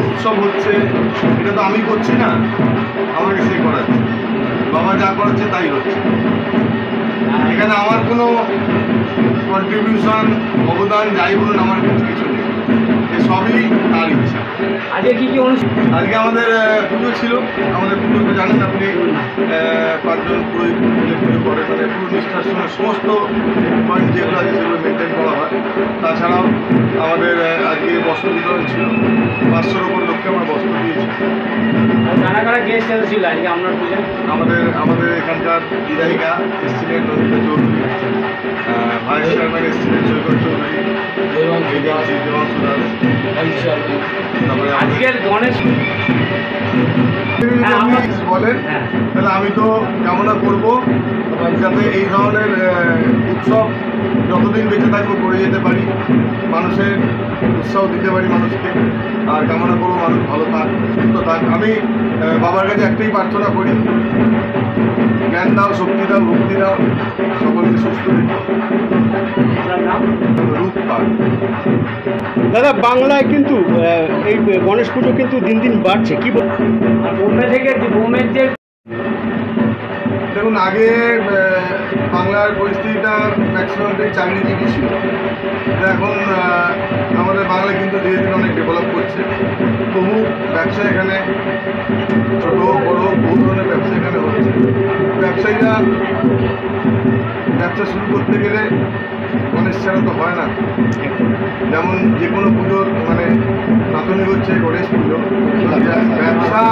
উৎসব হচ্ছে, এটা তো আমি করছি না, আমাকে সে করাচ্ছে, বাবা যা করাচ্ছে তাই হচ্ছে। এখানে আমার কোনো কন্ট্রিবিউশন, অবদান যাই বলুন আমার কিন্তু কিছু নেই, সবই তার ইচ্ছা। আজকে কী কী অনুষ্ঠান? আজকে আমাদের পুজো ছিল। আমাদের পুজো তো জানেন আপনি, 5 জন পুরোহিত পুজো করে, মানে পুরো নিষ্ঠার সঙ্গে সমস্ত পয়েন্ট যেগুলো আছে সেগুলো মেনটেন করা হয়। তাছাড়াও আমাদের আজকে বস্ত্র বিতরণ ছিল, 500-র ওপর লোককে আমরা বস্ত্র দিয়েছি। কারা কারা গেস্ট এসেছিল আজকে আপনার পুজোয়? আমাদের এখানকার বিধায়িকা এসেছিলেন নন্দিতা চৌধুরী, ভাইস চেয়ারম্যান এসেছিলেন সৈকত চৌধুরী, দেবাংশু দাস। তারপরে আজকের গণেশ বলেন, তাহলে আমি তো কামনা করব যাতে এই ধরনের উৎসব যতদিন বেঁচে থাকবো করে যেতে পারি, মানুষের উৎসাহ দিতে পারি মানুষকে, আর কামনা করবো মানুষ ভালো থাক, সুস্থ থাক। আমি বাবার কাছে একটাই প্রার্থনা করি, জ্ঞান দাও, শক্তি দাও, ভক্তি দাও, সকলকে সুস্থ রেখো। রূপ পাক। দাদা, বাংলায় কিন্তু এই গণেশ পুজো কিন্তু দিন দিন বাড়ছে, কি বোম্বে থেকে বোম্বের যে দেখুন, আগে বাংলার পরিস্থিতিটা ম্যাক্সিমামটাই চাকরিজীবী ছিল। এখন আমাদের বাংলা কিন্তু ধীরে ধীরে অনেক ডেভেলপ করছে। বহু ব্যবসা এখানে, ছোটো বড়ো বহু ধরনের ব্যবসা এখানে হচ্ছে। ব্যবসায়ীরা ব্যবসা শুরু করতে গেলে গণেশ ছাড়া তো হয় না। যেমন যে কোনো পুজোর মানে নাতনি হচ্ছে গণেশ পুজো। ব্যবসা,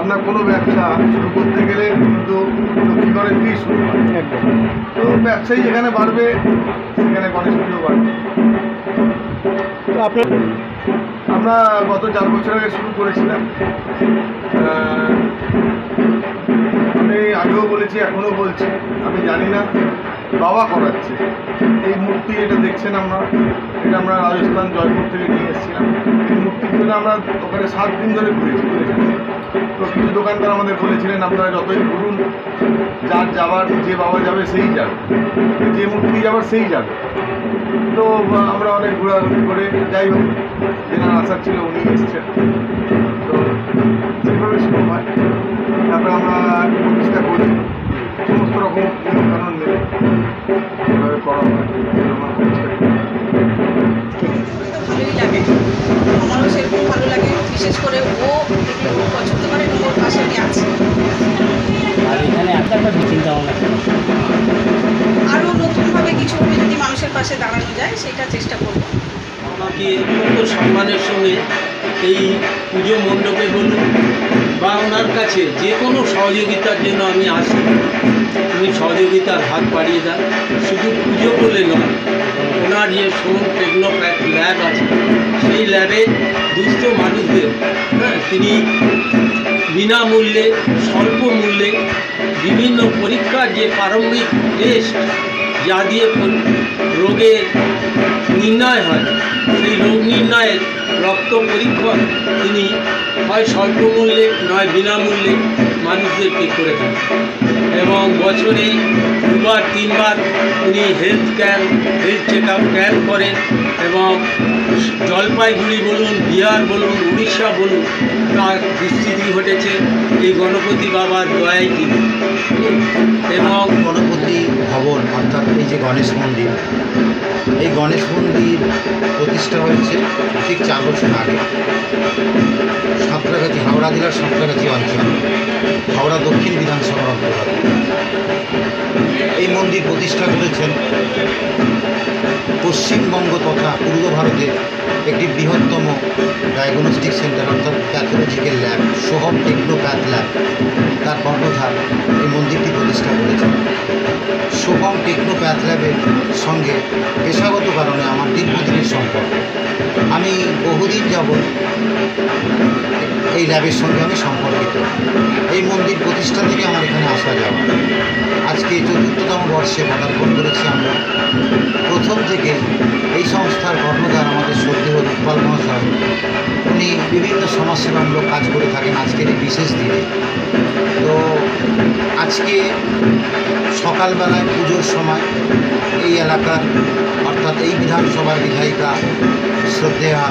আপনার কোনো ব্যবসা শুরু করতে গেলে কিন্তু লক্ষ্মীগণের দিয়েই শুরু হয়। তো ব্যবসায়ী যেখানে বাড়বে সেখানে গণেশ পুজো বাড়বে। আপনার আমরা গত 4 বছর আগে শুরু করেছিলাম। আমি আগেও বলেছি, এখনও বলছি, আমি জানি না, বাবা করাচ্ছে। এই মূর্তি এটা দেখছেন এটা আমরা রাজস্থান জয়পুর থেকে নিয়ে এসেছিলাম। এই মূর্তির জন্য আমরা ওখানে 7 দিন ধরে ঘুরেছি। তো কিছু দোকানদার আমাদের বলেছিলেন আপনারা যতই ঘুরুন, যার যাবার, যে বাবা যাবে সেই যাবে, যে মূর্তি যাবার সেই যাবে। তো আমরা অনেক ঘোরাঘুরি করে, যাই হোক, যেনার আশা ছিল উনি এসেছেন। তো সেভাবে শুরু হয়। তারপরে আমরা প্রতিষ্ঠা করি, সমস্ত রকম নিয়মকানুন মেনে এভাবে করা হয়। আমরা প্রতিষ্ঠা করি। ভালোই লাগে, আমারও সেরকম ভালো লাগে। বিশেষ করে ও দেখলে খুব পছন্দ করে, ওর পাশে আমি আছি। আর এখানে একটা চিন্তা ভাবনা আরও নতুনভাবে কিছুভাবে যদি মানুষের পাশে দাঁড়ানো যায় সেটা চেষ্টা করব। আমাকে অত্যন্ত সম্মানের সঙ্গে এই পুজো মণ্ডপে বলুন বা ওনার কাছে যে কোনো সহযোগিতার জন্য আমি আসি, উনি সহযোগিতার হাত বাড়িয়ে দেন। শুধু পুজো বলে নয়, ওনার যে সোম টেকনোপ্যাক ল্যাব আছে, সেই ল্যাবে দুস্থ মানুষদের তিনি বিনামূল্যে, স্বল্প মূল্যে বিভিন্ন পরীক্ষার যে প্রারম্ভিক টেস্ট যা দিয়ে রোগের নির্ণয় হয়, সেই রোগ নির্ণয়ের রক্ত পরীক্ষা তিনি হয় স্বল্প মূল্যে নয় বিনামূল্যে মানুষদেরকে করে থাকেন। এবং বছরে 2-3বার উনি হেলথ চেক আপ ক্যাম্প করেন। এবং জলপাইগুড়ি বলুন, বিহার বলুন, উড়িষ্যা বলুন, তার বিস্তৃতি ঘটেছে এই গণপতি বাবার দয়াই তিনি। এবং গণপতি ভবন অর্থাৎ এই যে গণেশ মন্দির, এই গণেশ মন্দির প্রতিষ্ঠা হয়েছে ঠিক 4 বছর আগে সাঁতরাগাছি, হাওড়া জেলার সাঁতরাগাছি অঞ্চল, হাওড়া দক্ষিণ বিধানসভার অন্তর্গত। এই মন্দির প্রতিষ্ঠা করেছেন পশ্চিমবঙ্গ তথা পূর্ব ভারতের একটি বৃহত্তম ডায়াগনস্টিক সেন্টার অর্থাৎ pathological lab, Soham techno path lab, তার কর্ণধার এই মন্দিরটি প্রতিষ্ঠা করেছেন। সোহম টেকনো প্যাথ ল্যাবের সঙ্গে পেশাগত কারণে আমার দীর্ঘদিনের সম্পর্ক। আমি বহুদিন যাবৎ এই ল্যাবের সঙ্গে আমি সম্পর্কিত। এই মন্দির প্রতিষ্ঠা থেকে আমার এখানে আসা যাওয়া। আজকে ৪র্থতম বর্ষে পদার্পণ করেছি আমরা। প্রথম থেকে এই সংস্থার কর্ণধার আমাদের শ্রদ্ধেয় রূপপাল মহাশয়, উনি বিভিন্ন সমাজসেবামূলক কাজ করে থাকেন আজকের এই বিশেষ দিনে। তো আজকে সকালবেলায় পুজোর সময় এই এলাকার অর্থাৎ এই বিধানসভার বিধায়িকা শ্রদ্ধেয়া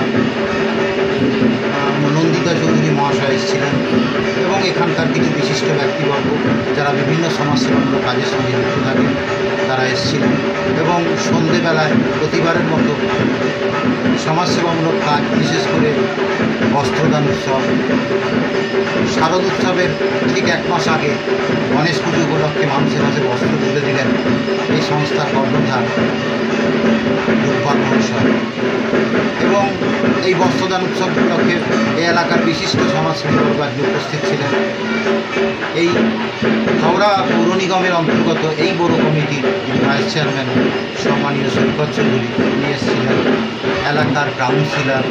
নন্দিতা চৌধুরী মহাশয় এসেছিলেন এবং এখানকার কিছু বিশিষ্ট ব্যক্তিবর্গ যারা বিভিন্ন সমাজসেবামূলক কাজের সঙ্গে যুক্ত থাকেন তারা এসেছিলেন এবং সন্ধেবেলায় প্রতিবারের মতো সমাজসেবামূলক কাজ, বিশেষ করে বস্ত্রদান উৎসব, শারদ উৎসবের ঠিক 1 মাস আগে গণেশ পুজো উপলক্ষে মানুষের হাতে বস্ত্র তুলে দিলেন এই সংস্থার কর্ণধার রূপপাল মহাশয়। এবং এই বস্ত্রদান উৎসব উপলক্ষে এই এলাকার বিশিষ্ট সমাজসেবীবর্গ আজকে উপস্থিত ছিলেন। এই হাওড়া পৌর নিগমের অন্তর্গত এই বড় কমিটির ভাইস চেয়ারম্যান সম্মানীয় সৈকত চৌধুরী উনি এসেছিলেন, এলাকার কাউন্সিলর,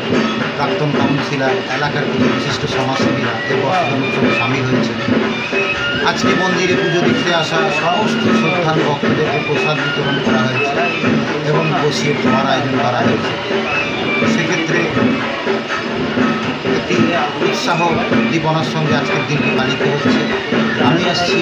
প্রাক্তন কাউন্সিলর, এলাকার কিছু বিশিষ্ট সমাজসেবীরা এই বস্ত্রদান উৎসবে সামিল হয়েছেন। আজকে মন্দিরে পুজো দিতে আসা সমস্ত শ্রদ্ধান ভক্তদেরকে প্রসাদ বিতরণ করা হয়েছে এবং বসিয়ে খাওয়ার আয়োজন করা হয়েছে। সেক্ষেত্রে একটি উৎসাহ উদ্দীপনার সঙ্গে আজকের দিনটি পালিত হচ্ছে। আমি আসছি